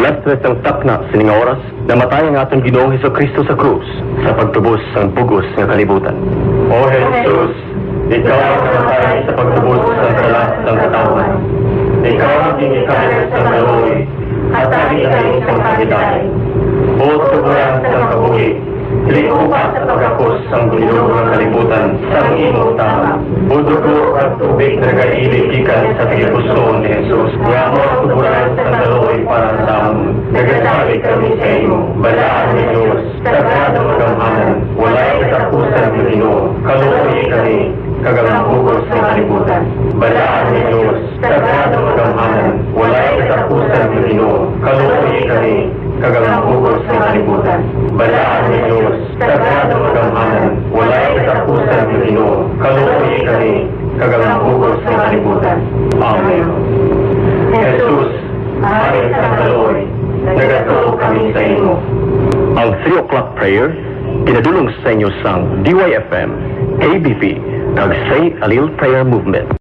Alas 3 ng takna sining oras, namatay ang atong Ginoong Hesukristo sa krus sa pagtubos ng bugos ng kalibutan. O Jesus, ikaw ang namatay sa pagtubos ng kalas ng katawan. Ikaw ang ginikalas sa kaloy at nagigay isang kagitay. O tuburan sa kabuhi, liko ka sa pagkakos ang gulong ng kalibutan sa imong tama. O dugo at tubig na nag-ilig ikan sa tigipuson ni Jesus. Nga mo tuburan sa kaloy para sa amon. Nagasabi kami sa imo, balaan ni Diyos, sagrado magamhanan, wala'y katapusan ng Ginoo, kaluoy kami, kagamang bugos ng kalibutan. Balaan ni Diyos, sagrado magamhanan, wala'y katapusan ng Ginoo, kaluoy kami, kagamang bugos ng kalibutan. Balaan ni Diyos, sagrado magamhanan, wala'y katapusan ng Ginoo, kaluoy kami, kagamang bugos ng kalibutan. Amen. Jesus, ayon sa kaloy, nagatuo kami sa imo. Ang 3 o'clock prayer, pinadulong sa inyo sang DYFM, ABP, Say a Little Prayer Movement.